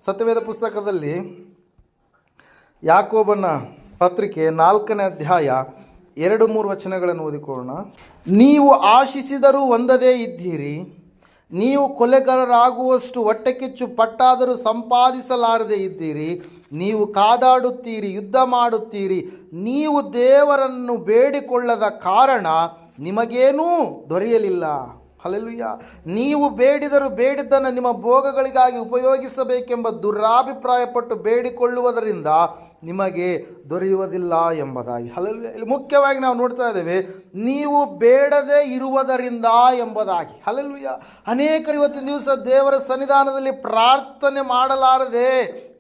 ಸತ್ಯವೇದ ಪುಸ್ತಕದಲ್ಲಿ ಯಾಕೋಬನ ಪತ್ರಿಕೆ 4ನೇ ಅಧ್ಯಾಯ 2-3 ವಚನಗಳನ್ನು ಓದಿಕೊಳ್ಳೋಣ. ನೀವು ಆಶಿಸಿದರೂ ಹೊಂದದೇ ಇದ್ದೀರಿ, ನೀವು ಕೊಲೆಗಾರರಾಗುವಷ್ಟು ಹೊಟ್ಟೆಕಿಚ್ಚು ಪಟ್ಟಾದರೂ ಸಂಪಾದಿಸಲಾರದೆ ಇದ್ದೀರಿ, ನೀವು ಕಾದಾಡುತ್ತೀರಿ, ಯುದ್ಧ ಮಾಡುತ್ತೀರಿ, ನೀವು ದೇವರನ್ನು ಬೇಡಿಕೊಳ್ಳದ ಕಾರಣ ನಿಮಗೇನೂ ದೊರೆಯಲಿಲ್ಲ. ಹಲ್ಲೆಲೂಯಾ. ನೀವು ಬೇಡಿದ್ದನ್ನು ನಿಮ್ಮ ಭೋಗಗಳಿಗಾಗಿ ಉಪಯೋಗಿಸಬೇಕೆಂಬ ದುರಾಭಿಪ್ರಾಯಪಟ್ಟು ಬೇಡಿಕೊಳ್ಳುವುದರಿಂದ ನಿಮಗೆ ದೊರೆಯುವುದಿಲ್ಲ ಎಂಬುದಾಗಿ. ಹಲ್ಲೆಲೂಯಾ. ಇಲ್ಲಿ ಮುಖ್ಯವಾಗಿ ನಾವು ನೋಡ್ತಾ ಇದ್ದೇವೆ, ನೀವು ಬೇಡದೇ ಇರುವುದರಿಂದ ಎಂಬುದಾಗಿ. ಹಲ್ಲೆಲೂಯಾ. ಅನೇಕರು ಇವತ್ತಿನ ದಿವಸ ದೇವರ ಸನ್ನಿಧಾನದಲ್ಲಿ ಪ್ರಾರ್ಥನೆ ಮಾಡಲಾರದೆ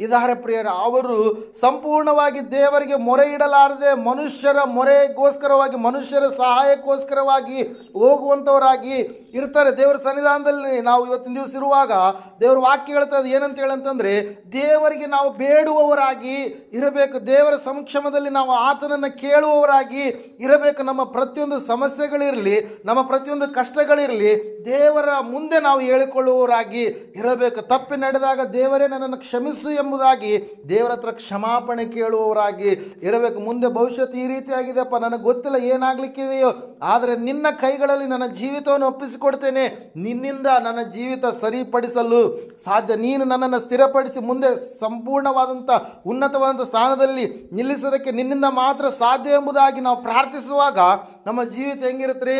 ಇದ್ದಾರೆ ಪ್ರಿಯರ. ಅವರು ಸಂಪೂರ್ಣವಾಗಿ ದೇವರಿಗೆ ಮೊರೆ ಇಡಲಾರದೆ ಮನುಷ್ಯರ ಮೊರೆಗೋಸ್ಕರವಾಗಿ, ಮನುಷ್ಯರ ಸಹಾಯಕ್ಕೋಸ್ಕರವಾಗಿ ಹೋಗುವಂಥವರಾಗಿ ಇರ್ತಾರೆ. ದೇವರ ಸನ್ನಿಧಾನದಲ್ಲಿ ನಾವು ಇವತ್ತಿನ ದಿವಸ ಇರುವಾಗ ದೇವರ ವಾಕ್ಯ ಹೇಳ್ತಾ ಇದೆ ಏನಂತ ಹೇಳಂತಂದರೆ, ದೇವರಿಗೆ ನಾವು ಬೇಡುವವರಾಗಿ ಇರಬೇಕು. ದೇವರ ಸಮಕ್ಷಮದಲ್ಲಿ ನಾವು ಆತನನ್ನು ಕೇಳುವವರಾಗಿ ಇರಬೇಕು. ನಮ್ಮ ಪ್ರತಿಯೊಂದು ಸಮಸ್ಯೆಗಳಿರಲಿ, ನಮ್ಮ ಪ್ರತಿಯೊಂದು ಕಷ್ಟಗಳಿರಲಿ, ದೇವರ ಮುಂದೆ ನಾವು ಹೇಳಿಕೊಳ್ಳುವವರಾಗಿ ಇರಬೇಕು. ತಪ್ಪಿ ನಡೆದಾಗ ದೇವರೇ ನನ್ನನ್ನು ಕ್ಷಮಿಸು ಎಂಬುದಾಗಿ ದೇವರ ಹತ್ರ ಕ್ಷಮಾಪಣೆ ಕೇಳುವವರಾಗಿ ಇರಬೇಕು. ಮುಂದೆ ಭವಿಷ್ಯತ್ ಈ ರೀತಿಯಾಗಿದೆಯಪ್ಪ, ನನಗೆ ಗೊತ್ತಿಲ್ಲ ಏನಾಗಲಿಕ್ಕಿದೆಯೋ, ಆದರೆ ನಿನ್ನ ಕೈಗಳಲ್ಲಿ ನನ್ನ ಜೀವಿತವನ್ನು ಒಪ್ಪಿಸಿಕೊಡ್ತೇನೆ, ನಿನ್ನಿಂದ ನನ್ನ ಜೀವಿತ ಸರಿಪಡಿಸಲು ಸಾಧ್ಯ, ನೀನು ನನ್ನನ್ನು ಸ್ಥಿರಪಡಿಸಿ ಮುಂದೆ ಸಂಪೂರ್ಣವಾದಂಥ ಉನ್ನತವಾದಂಥ ಸ್ಥಾನದಲ್ಲಿ ನಿಲ್ಲಿಸೋದಕ್ಕೆ ನಿನ್ನಿಂದ ಮಾತ್ರ ಸಾಧ್ಯ ಎಂಬುದಾಗಿ ನಾವು ಪ್ರಾರ್ಥಿಸುವಾಗ ನಮ್ಮ ಜೀವಿತ ಹೆಂಗಿರುತ್ತೆ?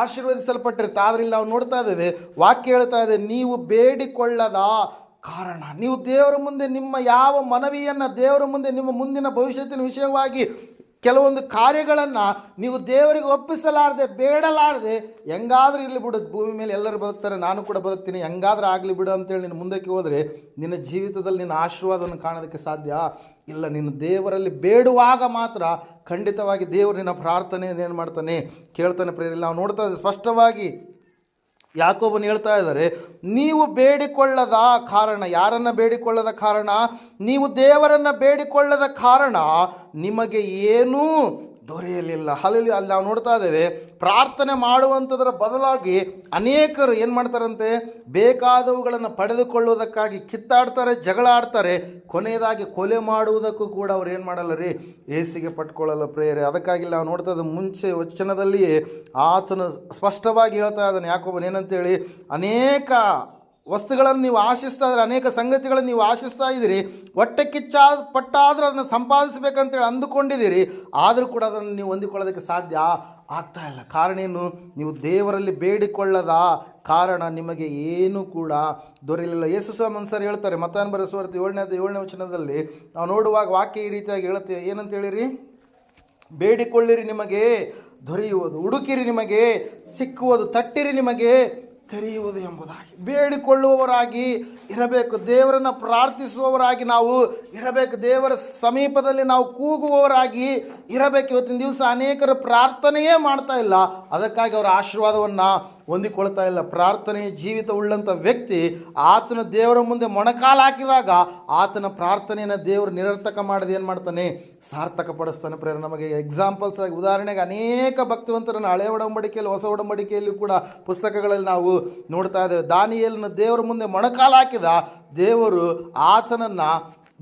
ಆಶೀರ್ವದಿಸಲ್ಪಟ್ಟಿರುತ್ತೆ. ಆದರೆ ಇಲ್ಲಿ ನಾವು ನೋಡ್ತಾ ಇದ್ದೇವೆ, ವಾಕ್ಯ ಹೇಳ್ತಾ ಇದೆ, ನೀವು ಬೇಡಿಕೊಳ್ಳದ ಕಾರಣ, ನೀವು ದೇವರ ಮುಂದೆ ನಿಮ್ಮ ಯಾವ ಮನವಿಯನ್ನು ದೇವರ ಮುಂದೆ ನಿಮ್ಮ ಮುಂದಿನ ಭವಿಷ್ಯತ್ತಿನ ವಿಷಯವಾಗಿ ಕೆಲವೊಂದು ಕಾರ್ಯಗಳನ್ನು ನೀವು ದೇವರಿಗೆ ಒಪ್ಪಿಸಲಾರದೆ ಬೇಡಲಾರದೆ, ಹೆಂಗಾದ್ರೂ ಇರಲಿ ಬಿಡು, ಭೂಮಿ ಮೇಲೆ ಎಲ್ಲರೂ ಬದುಕ್ತಾರೆ, ನಾನು ಕೂಡ ಬದುಕ್ತೀನಿ, ಹೆಂಗಾದ್ರೂ ಆಗಲಿ ಬಿಡು ಅಂತೇಳಿ ನೀನು ಮುಂದಕ್ಕೆ ಹೋದರೆ ನಿನ್ನ ಜೀವಿತದಲ್ಲಿ ನಿನ್ನ ಆಶೀರ್ವಾದವನ್ನು ಕಾಣೋದಕ್ಕೆ ಸಾಧ್ಯ ಇಲ್ಲ. ನೀನು ದೇವರಲ್ಲಿ ಬೇಡುವಾಗ ಮಾತ್ರ ಖಂಡಿತವಾಗಿ ದೇವರು ನಿನ್ನ ಪ್ರಾರ್ಥನೆಯನ್ನು ಏನು ಮಾಡ್ತಾನೆ? ಕೇಳ್ತಾನೆ. ಪ್ರೇರಿಲ್ಲ ನಾವು ನೋಡ್ತಾ ಇದ್ದೀವಿ ಸ್ಪಷ್ಟವಾಗಿ ಯಾಕೋಬನು ಹೇಳ್ತಾ ಇದ್ದಾರೆ, ನೀವು ಬೇಡಿಕೊಳ್ಳದ ಕಾರಣ, ಯಾರನ್ನು ಬೇಡಿಕೊಳ್ಳದ ಕಾರಣ? ನೀವು ದೇವರನ್ನು ಬೇಡಿಕೊಳ್ಳದ ಕಾರಣ ನಿಮಗೆ ಏನೂ ದೊರೆಯಲಿಲ್ಲ. ಅಲ್ಲಿ ನಾವು ನೋಡ್ತಾ ಇದ್ದೇವೆ, ಪ್ರಾರ್ಥನೆ ಮಾಡುವಂಥದ್ರ ಬದಲಾಗಿ ಅನೇಕರು ಏನು ಮಾಡ್ತಾರಂತೆ? ಬೇಕಾದವುಗಳನ್ನು ಪಡೆದುಕೊಳ್ಳುವುದಕ್ಕಾಗಿ ಕಿತ್ತಾಡ್ತಾರೆ, ಜಗಳ ಆಡ್ತಾರೆ, ಕೊನೆಯದಾಗಿ ಕೊಲೆ ಮಾಡುವುದಕ್ಕೂ ಕೂಡ ಅವ್ರು ಏನು ಮಾಡಲ್ಲ ರೀ, ಏಸಿಗೆ ಪಟ್ಕೊಳ್ಳಲ್ಲ ಪ್ರೇರೆ. ಅದಕ್ಕಾಗಿ ನಾವು ನೋಡ್ತಾ ಇದ್ದ ಮುಂಚೆ ವಚನದಲ್ಲಿಯೇ ಆತನು ಸ್ಪಷ್ಟವಾಗಿ ಹೇಳ್ತಾ ಇದ್ದಾನೆ ಯಾಕೋಬನು ಏನಂತೇಳಿ, ಅನೇಕ ವಸ್ತುಗಳನ್ನು ನೀವು ಆಶಿಸ್ತಾ ಇದ್ದೀರಿ, ಅನೇಕ ಸಂಗತಿಗಳನ್ನು ನೀವು ಆಶಿಸ್ತಾ ಇದ್ದೀರಿ, ಹೊಟ್ಟೆ ಪಟ್ಟಾದರೂ ಅದನ್ನು ಸಂಪಾದಿಸಬೇಕಂತೇಳಿ ಅಂದುಕೊಂಡಿದ್ದೀರಿ, ಆದರೂ ಕೂಡ ಅದನ್ನು ನೀವು ಹೊಂದಿಕೊಳ್ಳೋದಕ್ಕೆ ಸಾಧ್ಯ ಆಗ್ತಾ ಇಲ್ಲ. ಕಾರಣ ಏನು? ನೀವು ದೇವರಲ್ಲಿ ಬೇಡಿಕೊಳ್ಳದ ಕಾರಣ ನಿಮಗೆ ಏನೂ ಕೂಡ ದೊರೆಯಲಿಲ್ಲ. ಯೇಸು ಸ್ವಾಮಿ ಸರ್ ಹೇಳ್ತಾರೆ ಮತ್ತಾಯನ ಬರೆದ ಸುವಾರ್ತೆ 7ನೇ ವಚನದಲ್ಲಿ ನಾವು ನೋಡುವಾಗ ವಾಕ್ಯ ಈ ರೀತಿಯಾಗಿ ಹೇಳುತ್ತೆ, ಏನಂತ ಹೇಳಿರಿ? ಬೇಡಿಕೊಳ್ಳಿರಿ ನಿಮಗೆ ದೊರೆಯುವುದು, ಹುಡುಕಿರಿ ನಿಮಗೆ ಸಿಕ್ಕುವುದು, ತಟ್ಟಿರಿ ನಿಮಗೆ ತೆರೆಯುವುದು ಎಂಬುದಾಗಿ. ಬೇಡಿಕೊಳ್ಳುವವರಾಗಿ ಇರಬೇಕು, ದೇವರನ್ನು ಪ್ರಾರ್ಥಿಸುವವರಾಗಿ ನಾವು ಇರಬೇಕು, ದೇವರ ಸಮೀಪದಲ್ಲಿ ನಾವು ಕೂಗುವವರಾಗಿ ಇರಬೇಕು. ಇವತ್ತಿನ ದಿವಸ ಅನೇಕರು ಪ್ರಾರ್ಥನೆಯೇ ಮಾಡ್ತಾ ಇಲ್ಲ, ಅದಕ್ಕಾಗಿ ಅವರ ಆಶೀರ್ವಾದವನ್ನು ಹೊಂದಿಕೊಳ್ತಾ ಇಲ್ಲ. ಪ್ರಾರ್ಥನೆಯ ಜೀವಿತ ಉಳ್ಳಂಥ ವ್ಯಕ್ತಿ ಆತನ ದೇವರ ಮುಂದೆ ಮೊಣಕಾಲು ಹಾಕಿದಾಗ ಆತನ ಪ್ರಾರ್ಥನೆಯನ್ನು ದೇವರು ನಿರರ್ಥಕ ಮಾಡದೆ ಏನು ಮಾಡ್ತಾನೆ? ಸಾರ್ಥಕಪಡಿಸ್ತಾನೆ. ಪ್ರೇರ ನಮಗೆ ಎಕ್ಸಾಂಪಲ್ಸ್ ಆಗಿ, ಉದಾಹರಣೆಗೆ ಅನೇಕ ಭಕ್ತಿವಂತರನ್ನು ಹಳೆಯ ಒಡಂಬಡಿಕೆಯಲ್ಲಿ ಹೊಸ ಒಡಂಬಡಿಕೆಯಲ್ಲಿ ಕೂಡ ಪುಸ್ತಕಗಳಲ್ಲಿ ನಾವು ನೋಡ್ತಾ ಇದ್ದೇವೆ. ದಾನಿಯೇಲನ ದೇವರ ಮುಂದೆ ಮೊಣಕಾಲು ಹಾಕಿದ ದೇವರು ಆತನನ್ನು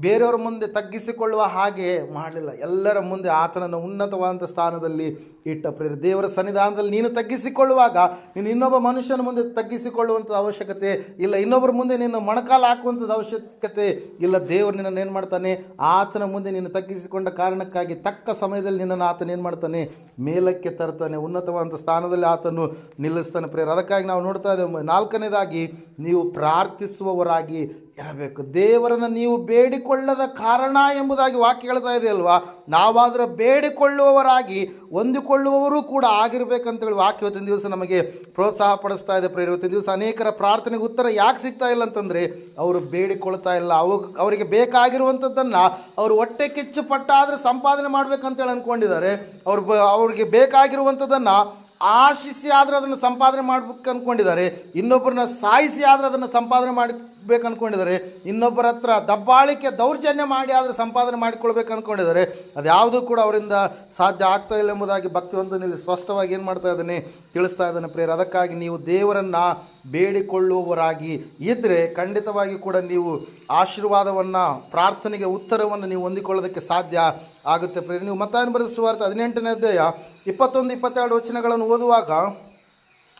ಬೇರೆಯವರ ಮುಂದೆ ತಗ್ಗಿಸಿಕೊಳ್ಳುವ ಹಾಗೆ ಮಾಡಲಿಲ್ಲ, ಎಲ್ಲರ ಮುಂದೆ ಆತನನ್ನು ಉನ್ನತವಾದಂಥ ಸ್ಥಾನದಲ್ಲಿ ಇಟ್ಟ. ಪ್ರೇರ ದೇವರ ಸನ್ನಿಧಾನದಲ್ಲಿ ನೀನು ತಗ್ಗಿಸಿಕೊಳ್ಳುವಾಗ ನೀನು ಇನ್ನೊಬ್ಬ ಮನುಷ್ಯನ ಮುಂದೆ ತಗ್ಗಿಸಿಕೊಳ್ಳುವಂಥದ್ದು ಅವಶ್ಯಕತೆ ಇಲ್ಲ, ಇನ್ನೊಬ್ಬರ ಮುಂದೆ ನೀನು ಮೊಣಕಾಲು ಹಾಕುವಂಥದ್ದು ಅವಶ್ಯಕತೆ ಇಲ್ಲ. ದೇವರು ನಿನ್ನನ್ನು ಏನು ಮಾಡ್ತಾನೆ? ಆತನ ಮುಂದೆ ನೀನು ತಗ್ಗಿಸಿಕೊಂಡ ಕಾರಣಕ್ಕಾಗಿ ತಕ್ಕ ಸಮಯದಲ್ಲಿ ನಿನ್ನನ್ನು ಆತನ ಏನು ಮಾಡ್ತಾನೆ? ಮೇಲಕ್ಕೆ ತರ್ತಾನೆ, ಉನ್ನತವಾದಂಥ ಸ್ಥಾನದಲ್ಲಿ ಆತನು ನಿಲ್ಲಿಸ್ತಾನೆ. ಪ್ರೇರ ಅದಕ್ಕಾಗಿ ನಾವು ನೋಡ್ತಾ ಇದ್ದೇವೆ, 4ನೇದಾಗಿ ನೀವು ಪ್ರಾರ್ಥಿಸುವವರಾಗಿ ಇರಬೇಕು. ದೇವರನ್ನು ನೀವು ಬೇಡಿಕೊಳ್ಳದ ಕಾರಣ ಎಂಬುದಾಗಿ ವಾಕ್ಯ ಹೇಳ್ತಾ ಇದೆ ಅಲ್ವಾ? ನಾವಾದರೂ ಬೇಡಿಕೊಳ್ಳುವವರಾಗಿ ಹೊಂದಿಕೊಳ್ಳುವವರು ಕೂಡ ಆಗಿರ್ಬೇಕಂತೇಳಿ ವಾಕ್ಯ ಇವತ್ತಿನ ದಿವಸ ನಮಗೆ ಪ್ರೋತ್ಸಾಹ ಪಡಿಸ್ತಾ ಇದೆ. ಪ್ರೇರ ಇವತ್ತಿನ ದಿವಸ ಅನೇಕರ ಪ್ರಾರ್ಥನೆಗೆ ಉತ್ತರ ಯಾಕೆ ಸಿಗ್ತಾ ಇಲ್ಲ ಅಂತಂದರೆ ಅವರು ಬೇಡಿಕೊಳ್ತಾ ಇಲ್ಲ. ಅವರಿಗೆ ಬೇಕಾಗಿರುವಂಥದ್ದನ್ನು ಅವರು ಹೊಟ್ಟೆ ಕಿಚ್ಚು ಪಟ್ಟಾದರೆ ಸಂಪಾದನೆ ಮಾಡಬೇಕಂತೇಳಿ ಅಂದ್ಕೊಂಡಿದ್ದಾರೆ. ಅವ್ರಿಗೆ ಬೇಕಾಗಿರುವಂಥದ್ದನ್ನು ಆಶಿಸಿ ಆದರೆ ಅದನ್ನು ಸಂಪಾದನೆ ಮಾಡಬೇಕು ಅಂದ್ಕೊಂಡಿದ್ದಾರೆ, ಇನ್ನೊಬ್ಬರನ್ನ ಸಾಯಿಸಿ ಆದರೆ ಅದನ್ನು ಸಂಪಾದನೆ ಬೇಕು ಅಂದ್ಕೊಂಡಿದ್ದಾರೆ, ಇನ್ನೊಬ್ಬರ ಹತ್ರ ದಬ್ಬಾಳಿಕೆ ದೌರ್ಜನ್ಯ ಮಾಡಿ ಆದರೂ ಸಂಪಾದನೆ ಮಾಡಿಕೊಳ್ಬೇಕು ಅಂದ್ಕೊಂಡಿದ್ದಾರೆ. ಅದು ಯಾವುದೂ ಕೂಡ ಅವರಿಂದ ಸಾಧ್ಯ ಆಗ್ತಾ ಇಲ್ಲ ಎಂಬುದಾಗಿ ಭಕ್ತಿವಂತನಲ್ಲಿ ಸ್ಪಷ್ಟವಾಗಿ ಏನು ಮಾಡ್ತಾ ಇದ್ದಾನೆ, ತಿಳಿಸ್ತಾ ಇದ್ದಾನೆ ಪ್ರಿಯರೇ. ಅದಕ್ಕಾಗಿ ನೀವು ದೇವರನ್ನು ಬೇಡಿಕೊಳ್ಳುವವರಾಗಿ ಇದ್ದರೆ ಖಂಡಿತವಾಗಿ ಕೂಡ ನೀವು ಆಶೀರ್ವಾದವನ್ನು, ಪ್ರಾರ್ಥನೆಗೆ ಉತ್ತರವನ್ನು ನೀವು ಹೊಂದಿಕೊಳ್ಳೋದಕ್ಕೆ ಸಾಧ್ಯ ಆಗುತ್ತೆ ಪ್ರಿಯರೇ. ನೀವು ಮತ್ತಾಯನ ಬರೆದ ಸುವಾರ್ತೆ 18ನೇ ಅಧ್ಯಾಯ 21-22 ವಚನಗಳನ್ನು ಓದುವಾಗ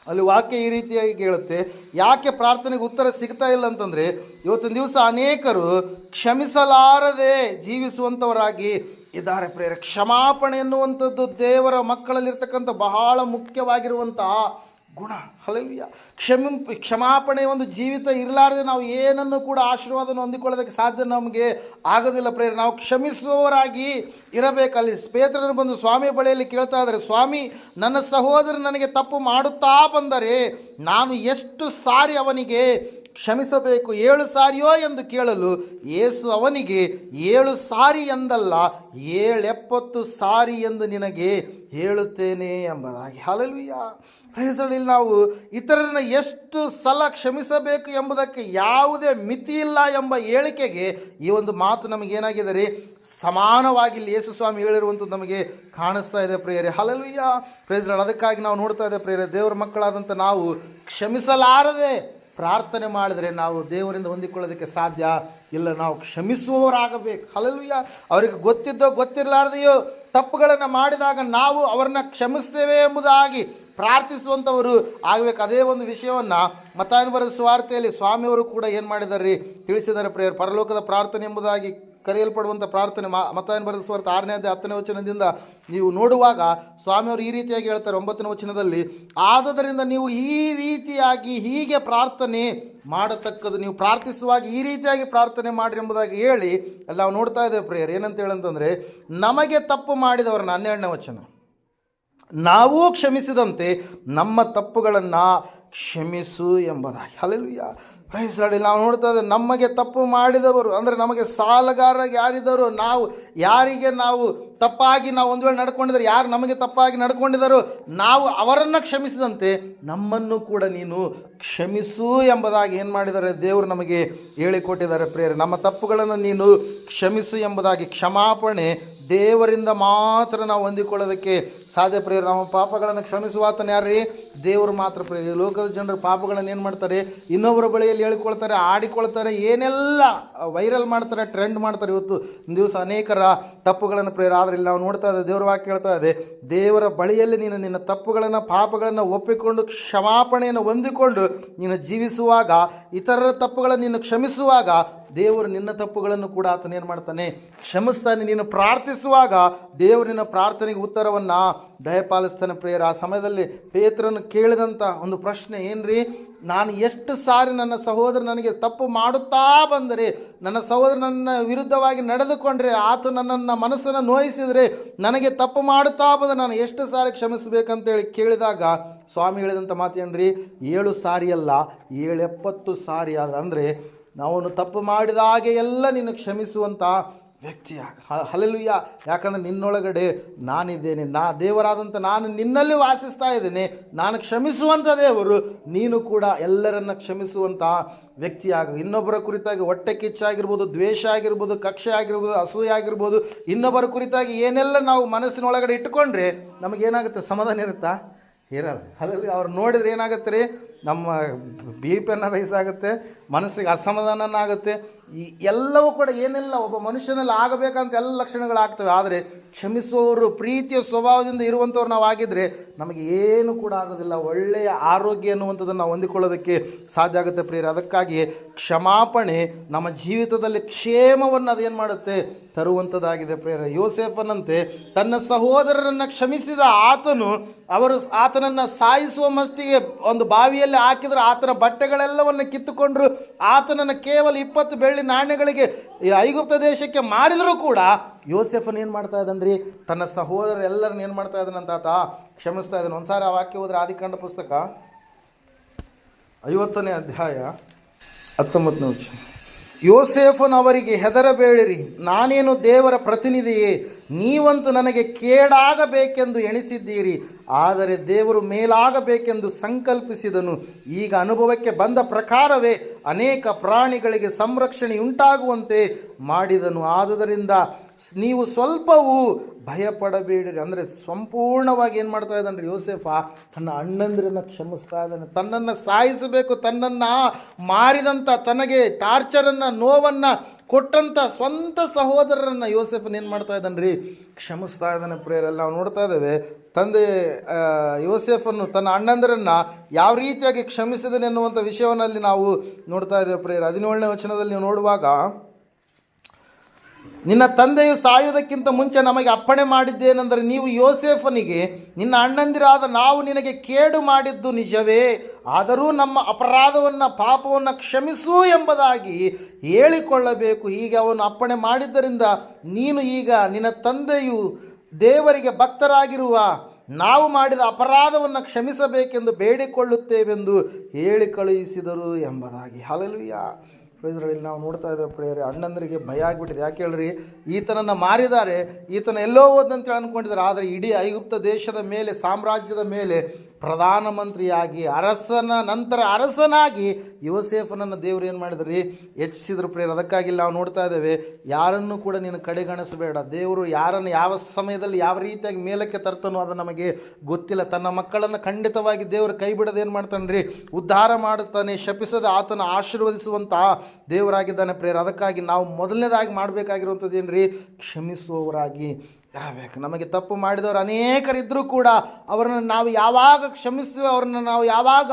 ಅಲ್ಲಿ ವಾಕ್ಯ ಈ ರೀತಿಯಾಗಿ ಹೇಳುತ್ತೆ, ಯಾಕೆ ಪ್ರಾರ್ಥನೆಗೆ ಉತ್ತರ ಸಿಗ್ತಾ ಇಲ್ಲ ಅಂತಂದರೆ, ಇವತ್ತಿನ ದಿವಸ ಅನೇಕರು ಕ್ಷಮಿಸಲಾರದೆ ಜೀವಿಸುವಂಥವರಾಗಿ ಇದ್ದಾರೆ ಪ್ರಿಯರೇ. ಕ್ಷಮಾಪಣೆ ಎನ್ನುವಂಥದ್ದು ದೇವರ ಮಕ್ಕಳಲ್ಲಿರ್ತಕ್ಕಂಥ ಬಹಳ ಮುಖ್ಯವಾಗಿರುವಂತಹ ಗುಣ. ಹಲ್ಲೆಲೂಯಾ. ಕ್ಷಮಾಪಣೆ ಒಂದು ಜೀವಿತ ಇರಲಾರದೆ ನಾವು ಏನನ್ನು ಕೂಡ ಆಶೀರ್ವಾದವನ್ನು ಹೊಂದಿಕೊಳ್ಳೋದಕ್ಕೆ ಸಾಧ್ಯ ನಮಗೆ ಆಗೋದಿಲ್ಲ ಪ್ರಿಯರೇ. ನಾವು ಕ್ಷಮಿಸುವವರಾಗಿ ಇರಬೇಕಲ್ಲಿ. ಪೇತ್ರನು ಬಂದು ಸ್ವಾಮಿ ಬಳಿಯಲ್ಲಿ ಕೇಳ್ತಾ ಇದ್ದಾರೆ, ಸ್ವಾಮಿ, ನನ್ನ ಸಹೋದರ ನನಗೆ ತಪ್ಪು ಮಾಡುತ್ತಾ ಬಂದರೆ ನಾನು ಎಷ್ಟು ಸಾರಿ ಅವನಿಗೆ ಕ್ಷಮಿಸಬೇಕು, 7 ಸಾರಿಯೋ ಎಂದು ಕೇಳಲು ಯೇಸು ಅವನಿಗೆ 7 ಸಾರಿ ಎಂದಲ್ಲ 770 ಸಾರಿ ಎಂದು ನಿನಗೆ ಹೇಳುತ್ತೇನೆ ಎಂಬುದಾಗಿ. ಹಲ್ಲೆಲೂಯಾ. ಪ್ರೈಸಲ್ಲಿ ನಾವು ಇತರರನ್ನು ಎಷ್ಟು ಸಲ ಕ್ಷಮಿಸಬೇಕು ಎಂಬುದಕ್ಕೆ ಯಾವುದೇ ಮಿತಿ ಇಲ್ಲ ಎಂಬ ಹೇಳಿಕೆಗೆ ಈ ಒಂದು ಮಾತು ನಮಗೇನಾಗಿದೆ ರೀ, ಸಮಾನವಾಗಿ ಇಲ್ಲಿ ಯೇಸು ಸ್ವಾಮಿ ಹೇಳಿರುವಂಥದ್ದು ನಮಗೆ ಕಾಣಿಸ್ತಾ ಇದೆ ಪ್ರಿಯರೇ. ಹಲ್ಲೆಲೂಯಾ. ಪ್ರೈಸಲ್ಲಿ ಅದಕ್ಕಾಗಿ ನಾವು ನೋಡ್ತಾ ಇದ್ದೇವೆ ಪ್ರಿಯರೇ, ದೇವರ ಮಕ್ಕಳಾದಂಥ ನಾವು ಕ್ಷಮಿಸಲಾರದೆ ಪ್ರಾರ್ಥನೆ ಮಾಡಿದರೆ ನಾವು ದೇವರಿಂದ ಹೊಂದಿಕೊಳ್ಳೋದಕ್ಕೆ ಸಾಧ್ಯ ಇಲ್ಲ. ನಾವು ಕ್ಷಮಿಸುವವರಾಗಬೇಕು. ಹಲ್ಲೆಲೂಯಾ. ಅವರಿಗೆ ಗೊತ್ತಿದ್ದೋ ಗೊತ್ತಿರಲಾರ್ದೆಯೋ ತಪ್ಪುಗಳನ್ನು ಮಾಡಿದಾಗ ನಾವು ಅವರನ್ನ ಕ್ಷಮಿಸ್ತೇವೆ ಎಂಬುದಾಗಿ ಪ್ರಾರ್ಥಿಸುವಂಥವರು ಆಗಬೇಕು. ಅದೇ ಒಂದು ವಿಷಯವನ್ನು ಮತ್ತಾಯನ ಬರೆದ ಸುವಾರ್ತೆಯಲ್ಲಿ ಸ್ವಾಮಿಯವರು ಕೂಡ ಏನು ಮಾಡಿದ್ದಾರೆ ರೀ, ತಿಳಿಸಿದ್ದಾರೆ ಪ್ರೇಯರ್. ಪರಲೋಕದ ಪ್ರಾರ್ಥನೆ ಎಂಬುದಾಗಿ ಕರೆಯಲ್ಪಡುವಂಥ ಪ್ರಾರ್ಥನೆ ಮತ್ತಾಯನ ಬರೆದ ಸುವಾರ್ತೆ 6ನೇ ಅಧ್ಯಾಯ 10ನೇ ವಚನದಿಂದ ನೀವು ನೋಡುವಾಗ ಸ್ವಾಮಿಯವರು ಈ ರೀತಿಯಾಗಿ ಹೇಳ್ತಾರೆ 9ನೇ ವಚನದಲ್ಲಿ, ಆದುದರಿಂದ ನೀವು ಈ ರೀತಿಯಾಗಿ ಹೀಗೆ ಪ್ರಾರ್ಥನೆ ಮಾಡತಕ್ಕದ್ದು, ನೀವು ಪ್ರಾರ್ಥಿಸುವಾಗ ಈ ರೀತಿಯಾಗಿ ಪ್ರಾರ್ಥನೆ ಮಾಡಿರಿ ಎಂಬುದಾಗಿ ಹೇಳಿ ಅಲ್ಲಿ ನಾವು ನೋಡ್ತಾ ಇದ್ದೇವೆ ಪ್ರೇಯರ್. ಏನಂತ ಹೇಳಂತಂದರೆ, ನಮಗೆ ತಪ್ಪು ಮಾಡಿದವರನ್ನ 12ನೇ ವಚನ, ನಾವೂ ಕ್ಷಮಿಸಿದಂತೆ ನಮ್ಮ ತಪ್ಪುಗಳನ್ನು ಕ್ಷಮಿಸು ಎಂಬುದಾಗಿ. ಹಲ್ಲೆಲೂಯಾ. Praise Lord. ನಾವು ನೋಡ್ತಾ ಇದ್ದೇವೆ, ನಮಗೆ ತಪ್ಪು ಮಾಡಿದವರು ಅಂದರೆ ನಮಗೆ ಸಾಲಗಾರರಾಗಿ ಯಾರಿದ್ದರು, ನಾವು ಯಾರಿಗೆ ನಾವು ತಪ್ಪಾಗಿ ನಾವು ಒಂದು ವೇಳೆ ನಡ್ಕೊಂಡಿದ್ದಾರೆ, ಯಾರು ನಮಗೆ ತಪ್ಪಾಗಿ ನಡ್ಕೊಂಡಿದ್ದಾರೋ ನಾವು ಅವರನ್ನು ಕ್ಷಮಿಸಿದಂತೆ ನಮ್ಮನ್ನು ಕೂಡ ನೀನು ಕ್ಷಮಿಸು ಎಂಬುದಾಗಿ ಏನು ಮಾಡಿದ್ದಾರೆ, ದೇವರು ನಮಗೆ ಹೇಳಿಕೊಟ್ಟಿದ್ದಾರೆ ಪ್ರೇರೆ. ನಮ್ಮ ತಪ್ಪುಗಳನ್ನು ನೀನು ಕ್ಷಮಿಸು ಎಂಬುದಾಗಿ. ಕ್ಷಮಾಪಣೆ ದೇವರಿಂದ ಮಾತ್ರ ನಾವು ಹೊಂದಿಕೊಳ್ಳೋದಕ್ಕೆ ಸಾಧ್ಯ ಪ್ರೇರೆ. ನಮ್ಮ ಪಾಪಗಳನ್ನು ಕ್ಷಮಿಸುವಾತನ ಯಾರ್ರೀ, ದೇವರು ಮಾತ್ರ ಪ್ರೇರೆ. ಲೋಕದ ಜನರು ಪಾಪಗಳನ್ನು ಏನು ಮಾಡ್ತಾರೆ, ಇನ್ನೊಬ್ಬರ ಬಳಿಯಲ್ಲಿ ಹೇಳಿಕೊಳ್ತಾರೆ, ಆಡಿಕೊಳ್ತಾರೆ, ಏನೆಲ್ಲ ವೈರಲ್ ಮಾಡ್ತಾರೆ, ಟ್ರೆಂಡ್ ಮಾಡ್ತಾರೆ. ಇವತ್ತು ದಿವಸ ಅನೇಕರ ತಪ್ಪುಗಳನ್ನು ಪ್ರೇರೆ. ಆದರೆ ಇಲ್ಲಿ ನಾವು ನೋಡ್ತಾ ಇದ್ದೇವೆ, ದೇವರ ವಾಕ್ಯ ಹೇಳ್ತಾ ಇದೆ, ದೇವರ ಬಳಿಯಲ್ಲಿ ನೀನು ನಿನ್ನ ತಪ್ಪುಗಳನ್ನು ಪಾಪಗಳನ್ನು ಒಪ್ಪಿಕೊಂಡು ಕ್ಷಮಾಪಣೆಯನ್ನು ಹೊಂದಿಕೊಂಡು ನೀನು ಜೀವಿಸುವಾಗ, ಇತರರ ತಪ್ಪುಗಳನ್ನು ನೀನು ಕ್ಷಮಿಸುವಾಗ ದೇವರು ನಿನ್ನ ತಪ್ಪುಗಳನ್ನು ಕೂಡ ಆತನ ಏನು ಮಾಡ್ತಾನೆ, ಕ್ಷಮಿಸ್ತಾನೆ. ನೀನು ಪ್ರಾರ್ಥಿಸುವಾಗ ದೇವರು ನಿನ್ನ ಪ್ರಾರ್ಥನೆಗೆ ಉತ್ತರವನ್ನು ದಯಪಾಲಿಸ್ತಾನೆ ಪ್ರೇಯರ್. ಆ ಸಮಯದಲ್ಲಿ ಪೇತ್ರನು ಕೇಳಿದಂಥ ಒಂದು ಪ್ರಶ್ನೆ ಏನ್ರಿ, ನಾನು ಎಷ್ಟು ಸಾರಿ ನನ್ನ ಸಹೋದರ ನನಗೆ ತಪ್ಪು ಮಾಡುತ್ತಾ ಬಂದರೆ, ನನ್ನ ಸಹೋದರ ನನ್ನ ವಿರುದ್ಧವಾಗಿ ನಡೆದುಕೊಂಡ್ರೆ, ಆತ ನನ್ನನ್ನು ಮನಸ್ಸನ್ನು ನೋಯಿಸಿದರೆ, ನನಗೆ ತಪ್ಪು ಮಾಡುತ್ತಾ ಬಂದರೆ ನಾನು ಎಷ್ಟು ಸಾರಿ ಕ್ಷಮಿಸಬೇಕಂತೇಳಿ ಕೇಳಿದಾಗ ಸ್ವಾಮಿ ಹೇಳಿದಂಥ ಮಾತು ಏನ್ರಿ, 7 ಸಾರಿ ಅಲ್ಲ 770 ಸಾರಿ. ಅಂದರೆ ನಾವು ತಪ್ಪು ಮಾಡಿದ ಹಾಗೆ ಎಲ್ಲ ನೀನು ಕ್ಷಮಿಸುವಂಥ ವ್ಯಕ್ತಿಯಾಗ. ಹಲ್ಲೆಲೂಯಾ. ಯಾಕಂದರೆ ನಿನ್ನೊಳಗಡೆ ನಾನಿದ್ದೇನೆ, ದೇವರಾದಂಥ ನಾನು ನಿನ್ನಲ್ಲಿ ವಾಸಿಸ್ತಾ ಇದ್ದೇನೆ. ನಾನು ಕ್ಷಮಿಸುವಂಥ ದೇವರು, ನೀನು ಕೂಡ ಎಲ್ಲರನ್ನ ಕ್ಷಮಿಸುವಂಥ ವ್ಯಕ್ತಿಯಾಗ. ಇನ್ನೊಬ್ಬರ ಕುರಿತಾಗಿ ಹೊಟ್ಟೆ ಕಿಚ್ಚಾಗಿರ್ಬೋದು, ದ್ವೇಷ ಆಗಿರ್ಬೋದು, ಕಕ್ಷೆ ಆಗಿರ್ಬೋದು, ಅಸೂಯೆ ಆಗಿರ್ಬೋದು, ಇನ್ನೊಬ್ಬರ ಕುರಿತಾಗಿ ಏನೆಲ್ಲ ನಾವು ಮನಸ್ಸಿನೊಳಗಡೆ ಇಟ್ಕೊಂಡ್ರೆ ನಮಗೇನಾಗುತ್ತೆ, ಸಮಾಧಾನ ಇರುತ್ತಾ? ಇರಲ್ಲ. ಅಲ್ಲಿ ಅವ್ರು ನೋಡಿದ್ರೆ ಏನಾಗುತ್ತೆ ರೀ, ನಮ್ಮ ಬಿ ಪಿ ರೈಸ್ ಆಗುತ್ತೆ, ಮನಸ್ಸಿಗೆ ಅಸಮಾಧಾನ ಆಗುತ್ತೆ. ಈ ಎಲ್ಲವೂ ಕೂಡ ಏನೆಲ್ಲ ಒಬ್ಬ ಮನುಷ್ಯನಲ್ಲಿ ಆಗಬೇಕಂತ ಎಲ್ಲ ಲಕ್ಷಣಗಳಾಗ್ತವೆ. ಆದರೆ ಕ್ಷಮಿಸುವವರು, ಪ್ರೀತಿಯ ಸ್ವಭಾವದಿಂದ ಇರುವಂಥವ್ರು ನಾವು ಆಗಿದ್ದರೆ ನಮಗೆ ಏನು ಕೂಡ ಆಗೋದಿಲ್ಲ. ಒಳ್ಳೆಯ ಆರೋಗ್ಯ ಅನ್ನುವಂಥದ್ದನ್ನು ನಾವು ಹೊಂದಿಕೊಳ್ಳೋದಕ್ಕೆ ಸಾಧ್ಯ ಆಗುತ್ತೆ ಪ್ರಿಯರೇ. ಅದಕ್ಕಾಗಿ ಕ್ಷಮಾಪಣೆ ನಮ್ಮ ಜೀವಿತದಲ್ಲಿ ಕ್ಷೇಮವನ್ನು ಅದೇನು ಮಾಡುತ್ತೆ, ತರುವಂಥದ್ದಾಗಿದೆ ಪ್ರಿಯರೇ. ಯೋಸೇಫನಂತೆ ತನ್ನ ಸಹೋದರರನ್ನು ಕ್ಷಮಿಸಿದ ಆತನು ಆತನನ್ನು ಸಾಯಿಸುವ ಮಟ್ಟಿಗೆ ಒಂದು ಬಾವಿಯಲ್ಲಿ ಹಾಕಿದ್ರು, ಆತನ ಬಟ್ಟೆಗಳೆಲ್ಲವನ್ನು ಕಿತ್ತುಕೊಂಡ್ರು, ಆತನನ್ನು ಕೇವಲ 20 ಬೆಳ್ಳಿ ನಾಣ್ಯಗಳಿಗೆ ಐಗುಪ್ತ ದೇಶಕ್ಕೆ ಮಾರಿದರೂ ಕೂಡ ಯೋಸೇಫನ್ ಏನು ಮಾಡ್ತಾ ಇದ್ದಾನ್ರಿ, ತನ್ನ ಸಹೋದರರೆಲ್ಲರನ್ನ ಏನು ಮಾಡ್ತಾ ಇದ್ದಾನಂತ ಆತ ಕ್ಷಮಿಸ್ತಾ ಇದ್ದಾನೆ. ಒಂದ್ಸಾರಿ ಆ ವಾಕ್ಯ ಹೋದ್ರೆ ಆದಿಕಾಂಡ ಪುಸ್ತಕ 50ನೇ ಅಧ್ಯಾಯ 19ನೇ ವಚನ. ಯೋಸೇಫನು ಅವರಿಗೆ, ಹೆದರಬೇಡಿರಿ, ನಾನೇನು ದೇವರ ಪ್ರತಿನಿಧಿಯೇ? ನೀವಂತೂ ನನಗೆ ಕೇಡಾಗಬೇಕೆಂದು ಎಣಿಸಿದ್ದೀರಿ, ಆದರೆ ದೇವರು ಮೇಲಾಗಬೇಕೆಂದು ಸಂಕಲ್ಪಿಸಿದನು. ಈಗ ಅನುಭವಕ್ಕೆ ಬಂದ ಪ್ರಕಾರವೇ ಅನೇಕ ಪ್ರಾಣಿಗಳಿಗೆ ಸಂರಕ್ಷಣೆಯುಂಟಾಗುವಂತೆ ಮಾಡಿದನು. ಆದುದರಿಂದ ನೀವು ಸ್ವಲ್ಪವೂ ಭಯಪಡಬೇಡಿರಿ. ಅಂದರೆ ಸಂಪೂರ್ಣವಾಗಿ ಏನು ಮಾಡ್ತಾ ಇದ್ದಾನೆ ಯೋಸೇಫ? ತನ್ನ ಅಣ್ಣಂದಿರನ್ನು ಕ್ಷಮಿಸ್ತಾ ಇದ್ದಾನೆ. ತನ್ನನ್ನು ಸಾಯಿಸಬೇಕು, ತನ್ನನ್ನು ಮಾರಿದಂಥ, ತನಗೆ ಟಾರ್ಚರನ್ನು, ನೋವನ್ನು ಕೊಟ್ಟಂಥ ಸ್ವಂತ ಸಹೋದರರನ್ನು ಯೋಸೇಫನ್ ಏನು ಮಾಡ್ತಾ ಇದ್ದಾನೆ ರೀ? ಕ್ಷಮಿಸ್ತಾ ಇದ್ದಾನೆ. ಪ್ರೇಯರಲ್ಲಿ ನಾವು ನೋಡ್ತಾ ಇದ್ದೇವೆ, ತಂದೆ ಯೋಸೇಫನ್ನು ತನ್ನ ಅಣ್ಣಂದಿರನ್ನು ಯಾವ ರೀತಿಯಾಗಿ ಕ್ಷಮಿಸಿದನೆ ಎನ್ನುವಂಥ ವಿಷಯವನ್ನು ನಾವು ನೋಡ್ತಾ ಇದ್ದೇವೆ. ಪ್ರೇಯರ್ 17ನೇ ವಚನದಲ್ಲಿ ನೀವು ನೋಡುವಾಗ, ನಿನ್ನ ತಂದೆಯು ಸಾಯುವುದಕ್ಕಿಂತ ಮುಂಚೆ ನಮಗೆ ಅಪ್ಪಣೆ ಮಾಡಿದ್ದೇನೆಂದರೆ, ನೀವು ಯೋಸೇಫನಿಗೆ, ನಿನ್ನ ಅಣ್ಣಂದಿರಾದ ನಾವು ನಿನಗೆ ಕೇಡು ಮಾಡಿದ್ದು ನಿಜವೇ, ಆದರೂ ನಮ್ಮ ಅಪರಾಧವನ್ನು, ಪಾಪವನ್ನು ಕ್ಷಮಿಸು ಎಂಬುದಾಗಿ ಹೇಳಿಕೊಳ್ಳಬೇಕು. ಹೀಗೆ ಅವನು ಅಪ್ಪಣೆ ಮಾಡಿದ್ದರಿಂದ ನೀನು ಈಗ ನಿನ್ನ ತಂದೆಯು ದೇವರಿಗೆ ಭಕ್ತರಾಗಿರುವ ನಾವು ಮಾಡಿದ ಅಪರಾಧವನ್ನು ಕ್ಷಮಿಸಬೇಕೆಂದು ಬೇಡಿಕೊಳ್ಳುತ್ತೇವೆಂದು ಹೇಳಿ ಕಳುಹಿಸಿದರು ಎಂಬುದಾಗಿ. ಹಲ್ಲೆಲೂಯಾ. ಪ್ರೈಸ್ಗಳಲ್ಲಿ ನಾವು ನೋಡ್ತಾ ಇದ್ದೇವೆ ಪ್ರೇಯರೇ, ಅಣ್ಣಂದರಿಗೆ ಭಯ ಆಗಿಬಿಟ್ಟಿದೆ. ಯಾಕೆ ಹೇಳ್ರಿ? ಈತನನ್ನು ಮಾರಿದ್ದಾರೆ, ಈತನ ಎಲ್ಲೋ ಹೋದಂತೇಳಿ ಅಂದ್ಕೊಂಡಿದ್ದಾರೆ. ಆದರೆ ಇಡೀ ಐಗುಪ್ತ ದೇಶದ ಮೇಲೆ, ಸಾಮ್ರಾಜ್ಯದ ಮೇಲೆ ಪ್ರಧಾನಮಂತ್ರಿಯಾಗಿ, ಅರಸನ ನಂತರ ಅರಸನಾಗಿ ಯೋಸೇಫನನ್ನು ದೇವರು ಏನು ಮಾಡಿದ್ರಿ? ಹೆಚ್ಚಿಸಿದ್ರು ಪ್ರೇಯರ್. ಅದಕ್ಕಾಗಿ ನಾವು ನೋಡ್ತಾ ಇದ್ದೇವೆ, ಯಾರನ್ನು ಕೂಡ ನೀನು ಕಡೆಗಣಿಸಬೇಡ. ದೇವರು ಯಾರನ್ನು ಯಾವ ಸಮಯದಲ್ಲಿ ಯಾವ ರೀತಿಯಾಗಿ ಮೇಲಕ್ಕೆ ತರ್ತಾನೋ ಅದು ನಮಗೆ ಗೊತ್ತಿಲ್ಲ. ತನ್ನ ಮಕ್ಕಳನ್ನು ಖಂಡಿತವಾಗಿ ದೇವರು ಕೈ ಬಿಡದೆ ಏನು ಮಾಡ್ತಾನೆ ರೀ? ಉದ್ಧಾರ ಮಾಡುತ್ತಾನೆ. ಶಪಿಸದೆ ಆತನ ಆಶೀರ್ವದಿಸುವಂಥ ದೇವರಾಗಿದ್ದಾನೆ ಪ್ರೇಯರ್. ಅದಕ್ಕಾಗಿ ನಾವು ಮೊದಲನೇದಾಗಿ ಮಾಡಬೇಕಾಗಿರುವಂಥದ್ದು ಏನು ರೀ? ಕ್ಷಮಿಸುವವರಾಗಿ ಇರಬೇಕು. ನಮಗೆ ತಪ್ಪು ಮಾಡಿದವರು ಅನೇಕರಿದ್ದರೂ ಕೂಡ ಅವರನ್ನು ನಾವು ಯಾವಾಗ ಕ್ಷಮಿಸ್ತೀವೋ, ಅವರನ್ನು ನಾವು ಯಾವಾಗ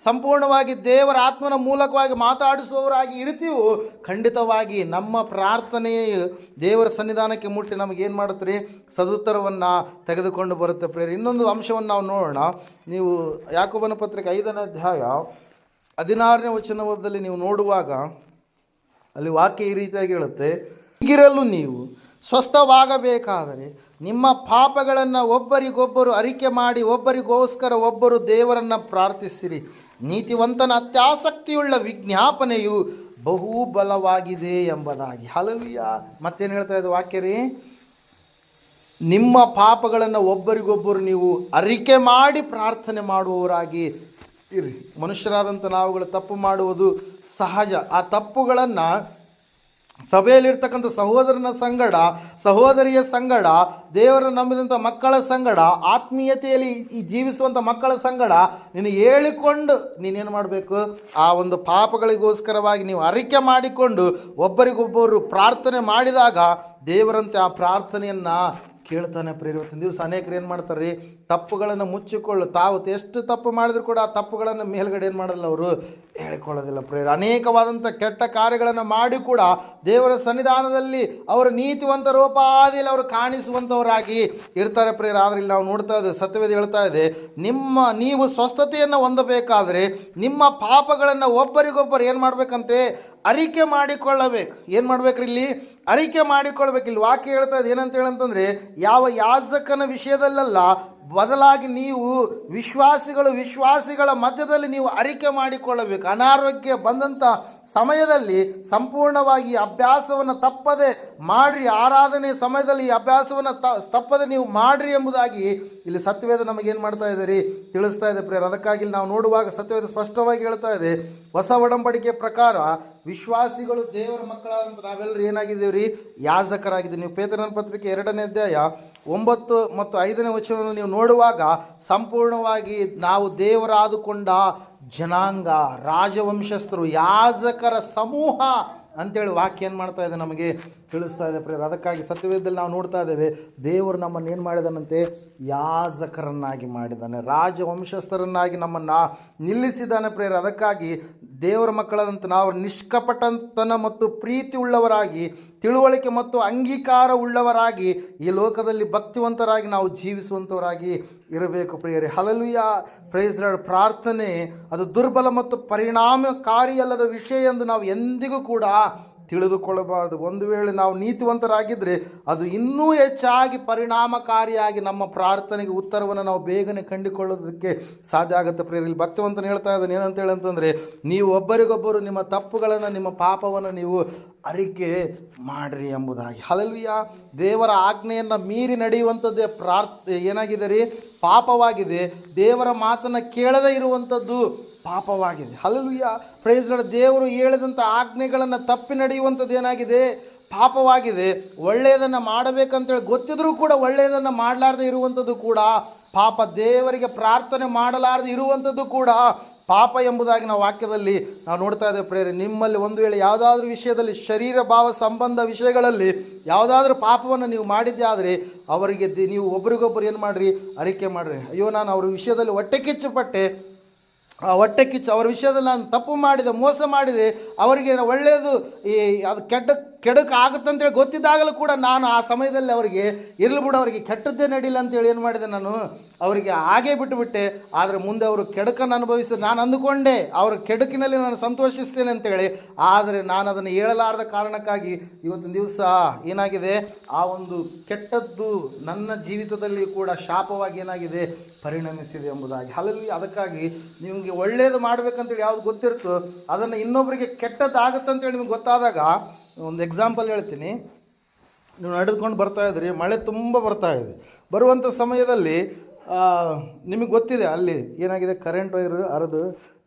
ಸಂಪೂರ್ಣವಾಗಿ ದೇವರ ಆತ್ಮನ ಮೂಲಕವಾಗಿ ಮಾತಾಡಿಸುವವರಾಗಿ ಇರ್ತೀವೋ, ಖಂಡಿತವಾಗಿ ನಮ್ಮ ಪ್ರಾರ್ಥನೆಯು ದೇವರ ಸನ್ನಿಧಾನಕ್ಕೆ ಮುಟ್ಟಿ ನಮಗೇನು ಮಾಡುತ್ತೆ ರೀ? ಸದುತ್ತರವನ್ನು ತೆಗೆದುಕೊಂಡು ಬರುತ್ತೆ ಪ್ರೇಯರ್. ಇನ್ನೊಂದು ಅಂಶವನ್ನು ನಾವು ನೋಡೋಣ. ನೀವು ಯಾಕೋಬನ ಪತ್ರಿಕೆ 5ನೇ ಅಧ್ಯಾಯ 16ನೇ ವಚನದಲ್ಲಿ ನೀವು ನೋಡುವಾಗ ಅಲ್ಲಿ ವಾಕ್ಯ ಈ ರೀತಿಯಾಗಿ ಹೇಳುತ್ತೆ, ಹೀಗಿರಲು ನೀವು ಸ್ವಸ್ಥವಾಗಬೇಕಾದರೆ ನಿಮ್ಮ ಪಾಪಗಳನ್ನು ಒಬ್ಬರಿಗೊಬ್ಬರು ಅರಿಕೆ ಮಾಡಿ ಒಬ್ಬರಿಗೋಸ್ಕರ ಒಬ್ಬರು ದೇವರನ್ನು ಪ್ರಾರ್ಥಿಸಿರಿ. ನೀತಿವಂತನ ಅತ್ಯಾಸಕ್ತಿಯುಳ್ಳ ವಿಜ್ಞಾಪನೆಯು ಬಹು ಬಲವಾಗಿದೆ ಎಂಬುದಾಗಿ. ಹಲ್ಲೆಲೂಯಾ. ಮತ್ತೇನು ಹೇಳ್ತಾ ಇದ್ದ ವಾಕ್ಯ ರೀ? ನಿಮ್ಮ ಪಾಪಗಳನ್ನು ಒಬ್ಬರಿಗೊಬ್ಬರು ನೀವು ಅರಿಕೆ ಮಾಡಿ ಪ್ರಾರ್ಥನೆ ಮಾಡುವವರಾಗಿ ಇರಿ. ಮನುಷ್ಯರಾದಂಥ ನಾವುಗಳು ತಪ್ಪು ಮಾಡುವುದು ಸಹಜ. ಆ ತಪ್ಪುಗಳನ್ನು ಸಭೆಯಲ್ಲಿರ್ತಕ್ಕಂಥ ಸಹೋದರನ ಸಂಗಡ, ಸಹೋದರಿಯ ಸಂಗಡ, ದೇವರ ನಂಬಿದಂಥ ಮಕ್ಕಳ ಸಂಗಡ, ಆತ್ಮೀಯತೆಯಲ್ಲಿ ಈ ಜೀವಿಸುವಂಥ ಮಕ್ಕಳ ಸಂಗಡ ನೀನು ಹೇಳಿಕೊಂಡು ನೀನೇನು ಮಾಡಬೇಕು? ಆ ಒಂದು ಪಾಪಗಳಿಗೋಸ್ಕರವಾಗಿ ನೀವು ಅರಿಕೆ ಮಾಡಿಕೊಂಡು ಒಬ್ಬರಿಗೊಬ್ಬರು ಪ್ರಾರ್ಥನೆ ಮಾಡಿದಾಗ ದೇವರಂತೆ ಆ ಪ್ರಾರ್ಥನೆಯನ್ನು ಕೇಳ್ತಾನೆ ಪ್ರೇಯರ್. ಇವತ್ತಿನ ದಿವಸ ಅನೇಕರು ಏನು ಮಾಡ್ತಾರೆ ರೀ? ತಪ್ಪುಗಳನ್ನು ಮುಚ್ಚಿಕೊಳ್ಳು, ತಾವು ಎಷ್ಟು ತಪ್ಪು ಮಾಡಿದ್ರು ಕೂಡ ಆ ತಪ್ಪುಗಳನ್ನು ಮೇಲ್ಗಡೆ ಏನು ಮಾಡೋದಿಲ್ಲ, ಅವರು ಹೇಳಿಕೊಳ್ಳೋದಿಲ್ಲ ಪ್ರೇಯರ್. ಅನೇಕವಾದಂಥ ಕೆಟ್ಟ ಕಾರ್ಯಗಳನ್ನು ಮಾಡಿ ಕೂಡ ದೇವರ ಸನ್ನಿಧಾನದಲ್ಲಿ ಅವರ ನೀತಿವಂತ ರೂಪಾದಿಯಲ್ಲಿ ಅವರು ಕಾಣಿಸುವಂಥವರಾಗಿ ಇರ್ತಾರೆ ಪ್ರೇಯರ್. ಆದರೆ ಇಲ್ಲಿ ನಾವು ನೋಡ್ತಾ ಇದ್ದೇವೆ, ಸತ್ಯವೇದ ಹೇಳ್ತಾ ಇದೆ, ನೀವು ಸ್ವಸ್ಥತೆಯನ್ನು ಹೊಂದಬೇಕಾದರೆ ನಿಮ್ಮ ಪಾಪಗಳನ್ನು ಒಬ್ಬರಿಗೊಬ್ಬರು ಏನು ಮಾಡಬೇಕಂತೆ? ಅರಿಕೆ ಮಾಡಿಕೊಳ್ಳಬೇಕು. ಏನು ಮಾಡ್ಬೇಕ್ರಿ? ಇಲ್ಲಿ ಅರಿಕೆ ಮಾಡಿಕೊಳ್ಬೇಕು. ಇಲ್ಲಿ ವಾಕ್ಯ ಹೇಳ್ತಾ ಇದೆ ಏನಂತ ಹೇಳಂತಂದರೆ, ಯಾವ ಯಾಜಕನ ವಿಷಯದಲ್ಲ, ಬದಲಾಗಿ ನೀವು ವಿಶ್ವಾಸಿಗಳ ಮಧ್ಯದಲ್ಲಿ ನೀವು ಅರಿಕೆ ಮಾಡಿಕೊಳ್ಳಬೇಕು. ಅನಾರೋಗ್ಯ ಬಂದಂಥ ಸಮಯದಲ್ಲಿ ಸಂಪೂರ್ಣವಾಗಿ ಅಭ್ಯಾಸವನ್ನು ತಪ್ಪದೆ ಮಾಡಿರಿ. ಆರಾಧನೆ ಸಮಯದಲ್ಲಿ ಈ ಅಭ್ಯಾಸವನ್ನು ತಪ್ಪದೆ ನೀವು ಮಾಡಿರಿ ಎಂಬುದಾಗಿ ಇಲ್ಲಿ ಸತ್ಯವೇದ ನಮಗೇನು ಮಾಡ್ತಾ ಇದೆ ರೀ? ತಿಳಿಸ್ತಾ ಇದೆ ಪ್ರೇಯರ್. ಅದಕ್ಕಾಗಿ ನಾವು ನೋಡುವಾಗ ಸತ್ಯವೇದ ಸ್ಪಷ್ಟವಾಗಿ ಹೇಳ್ತಾ ಇದೆ, ಹೊಸ ಒಡಂಬಡಿಕೆ ಪ್ರಕಾರ ವಿಶ್ವಾಸಿಗಳು ದೇವರ ಮಕ್ಕಳಾದಂಥ ನಾವೆಲ್ಲರೂ ಏನಾಗಿದ್ದೀವಿ ರೀ? ಯಾಜಕರಾಗಿದ್ದೀವಿ. ನೀವು ಪೇತ್ರನ ಪತ್ರಿಕೆ 2ನೇ ಅಧ್ಯಾಯ 9 ಮತ್ತು 5ನೇ ವಚನವನ್ನು ನೀವು ನೋಡುವಾಗ ಸಂಪೂರ್ಣವಾಗಿ ನಾವು ದೇವರಾದುಕೊಂಡ ಜನಾಂಗ, ರಾಜವಂಶಸ್ಥರು, ಯಾಜಕರ ಸಮೂಹ ಅಂತೇಳಿ ವಾಕ್ಯ ಏನು ಮಾಡ್ತಾ ಇದೆ? ನಮಗೆ ತಿಳಿಸ್ತಾ ಇದೆ ಪ್ರೇಯರ್. ಅದಕ್ಕಾಗಿ ಸತ್ಯವೇದದಲ್ಲಿ ನಾವು ನೋಡ್ತಾ ಇದ್ದೇವೆ, ದೇವರು ನಮ್ಮನ್ನು ಏನು ಮಾಡಿದಾನಂತೆ? ಯಾಜಕರನ್ನಾಗಿ ಮಾಡಿದ್ದಾನೆ, ರಾಜವಂಶಸ್ಥರನ್ನಾಗಿ ನಮ್ಮನ್ನು ನಿಲ್ಲಿಸಿದ್ದಾನೆ ಪ್ರೇಯರ್. ಅದಕ್ಕಾಗಿ ದೇವರ ಮಕ್ಕಳಂತ ನಾವು ನಿಷ್ಕಪಟತನ ಮತ್ತು ಪ್ರೀತಿ ಉಳ್ಳವರಾಗಿ, ತಿಳುವಳಿಕೆ ಮತ್ತು ಅಂಗೀಕಾರ ಉಳ್ಳವರಾಗಿ, ಈ ಲೋಕದಲ್ಲಿ ಭಕ್ತಿವಂತರಾಗಿ ನಾವು ಜೀವಿಸುವಂಥವರಾಗಿ ಇರಬೇಕು ಪ್ರಿಯರೇ. ಹಲ್ಲೆಲೂಯಾ. Praise Lord. ಪ್ರಾರ್ಥನೆ ಅದು ದುರ್ಬಲ ಮತ್ತು ಪರಿಣಾಮಕಾರಿಯಲ್ಲದ ವಿಷಯ ಎಂದು ನಾವು ಎಂದಿಗೂ ಕೂಡ ತಿಳಿದುಕೊಳ್ಳಬಾರದು. ಒಂದು ವೇಳೆ ನಾವು ನೀತಿವಂತರಾಗಿದ್ದರೆ ಅದು ಇನ್ನೂ ಹೆಚ್ಚಾಗಿ ಪರಿಣಾಮಕಾರಿಯಾಗಿ ನಮ್ಮ ಪ್ರಾರ್ಥನೆಗೆ ಉತ್ತರವನ್ನು ನಾವು ಬೇಗನೆ ಕಂಡುಕೊಳ್ಳೋದಕ್ಕೆ ಸಾಧ್ಯ ಆಗುತ್ತೆ. ಪ್ರಿಯರಲ್ಲಿ ಭಕ್ತಿವಂತನು ಹೇಳ್ತಾ ಇದ್ದಾನೆ ಏನಂತ ಹೇಳಂತಂದರೆ, ನೀವು ಒಬ್ಬರಿಗೊಬ್ಬರು ನಿಮ್ಮ ತಪ್ಪುಗಳನ್ನು ನಿಮ್ಮ ಪಾಪವನ್ನು ನೀವು ಅರಿಕೆ ಮಾಡಿರಿ ಎಂಬುದಾಗಿ. ಹಲ್ಲೆಲೂಯಾ. ದೇವರ ಆಜ್ಞೆಯನ್ನು ಮೀರಿ ನಡೆಯುವಂಥದ್ದೇ ಏನಾಗಿದೆ ರೀ? ಪಾಪವಾಗಿದೆ. ದೇವರ ಮಾತನ್ನು ಕೇಳದೇ ಇರುವಂಥದ್ದು ಪಾಪವಾಗಿದೆ. ಹಲ್ಲೆಲೂಯಾ. Praise lord. ದೇವರು ಹೇಳಿದಂಥ ಆಜ್ಞೆಗಳನ್ನು ತಪ್ಪಿ ನಡೆಯುವಂಥದ್ದು ಏನಾಗಿದೆ? ಪಾಪವಾಗಿದೆ. ಒಳ್ಳೆಯದನ್ನು ಮಾಡಬೇಕಂತೇಳಿ ಗೊತ್ತಿದ್ರೂ ಕೂಡ ಒಳ್ಳೆಯದನ್ನು ಮಾಡಲಾರದೆ ಇರುವಂಥದ್ದು ಕೂಡ ಪಾಪ. ದೇವರಿಗೆ ಪ್ರಾರ್ಥನೆ ಮಾಡಲಾರದೆ ಇರುವಂಥದ್ದು ಕೂಡ ಪಾಪ ಎಂಬುದಾಗಿ ನಾವು ವಾಕ್ಯದಲ್ಲಿ ನಾವು ನೋಡ್ತಾ ಇದ್ದೇವೆ. ಪ್ರೇರೆ, ನಿಮ್ಮಲ್ಲಿ ಒಂದು ವೇಳೆ ಯಾವುದಾದ್ರೂ ವಿಷಯದಲ್ಲಿ ಶರೀರ ಭಾವ ಸಂಬಂಧ ವಿಷಯಗಳಲ್ಲಿ ಯಾವುದಾದ್ರೂ ಪಾಪವನ್ನು ನೀವು ಮಾಡಿದ್ದೆ ಆದರೆ ಅವರಿಗೆ ನೀವು ಒಬ್ರಿಗೊಬ್ಬರು ಏನು ಮಾಡಿರಿ? ಅರಿಕೆ ಮಾಡಿರಿ. ಅಯ್ಯೋ, ನಾನು ಅವ್ರ ವಿಷಯದಲ್ಲಿ ಹೊಟ್ಟೆ ಕಿಚ್ಚುಪಟ್ಟೆ, ಅವರ ವಿಷಯದಲ್ಲಿ ನಾನು ತಪ್ಪು ಮಾಡಿದೆ, ಮೋಸ ಮಾಡಿದೆ, ಅವರಿಗೆ ಒಳ್ಳೆಯದು ಅದು ಕೆಡಕ್ಕೆ ಆಗುತ್ತಂತೇಳಿ ಗೊತ್ತಿದ್ದಾಗಲೂ ಕೂಡ ನಾನು ಆ ಸಮಯದಲ್ಲಿ ಅವರಿಗೆ ಇರಲಿ ಬಿಡು, ಅವರಿಗೆ ಕೆಟ್ಟದ್ದೇ ನಡೀಲ್ಲ ಅಂತೇಳಿ ಏನು ಮಾಡಿದೆ? ನಾನು ಅವರಿಗೆ ಹಾಗೇ ಬಿಟ್ಟುಬಿಟ್ಟೆ. ಆದರೆ ಮುಂದೆ ಅವರು ಕೆಡುಕನ್ನು ಅನುಭವಿಸಿ ನಾನು ಅಂದುಕೊಂಡೆ ಅವರ ಕೆಡುಕಿನಲ್ಲಿ ನಾನು ಸಂತೋಷಿಸ್ತೇನೆ ಅಂತೇಳಿ. ಆದರೆ ನಾನು ಅದನ್ನು ಹೇಳಲಾರದ ಕಾರಣಕ್ಕಾಗಿ ಇವತ್ತಿನ ದಿವಸ ಏನಾಗಿದೆ? ಆ ಒಂದು ಕೆಟ್ಟದ್ದು ನನ್ನ ಜೀವಿತದಲ್ಲಿ ಕೂಡ ಶಾಪವಾಗಿ ಏನಾಗಿದೆ? ಪರಿಣಮಿಸಿದೆ ಎಂಬುದಾಗಿ. ಹಲ್ಲೆಲೂಯಾ. ಅದಕ್ಕಾಗಿ ನಿಮಗೆ ಒಳ್ಳೆಯದು ಮಾಡಬೇಕಂತೇಳಿ ಯಾವುದು ಗೊತ್ತಿರ್ತೋ ಅದನ್ನು ಇನ್ನೊಬ್ಬರಿಗೆ ಕೆಟ್ಟದ್ದು ಆಗುತ್ತಂತೇಳಿ ನಿಮಗೆ ಗೊತ್ತಾದಾಗ, ಒಂದು ಎಕ್ಸಾಂಪಲ್ ಹೇಳ್ತೀನಿ. ನೀವು ನಡೆದುಕೊಂಡು ಬರ್ತಾ ಇದ್ರಿ, ಮಳೆ ತುಂಬ ಬರ್ತಾ ಇದೆ. ಬರುವಂಥ ಸಮಯದಲ್ಲಿ ನಿಮಗೆ ಗೊತ್ತಿದೆ ಅಲ್ಲಿ ಏನಾಗಿದೆ? ಕರೆಂಟ್ ವೈರ್ ಹರಿದು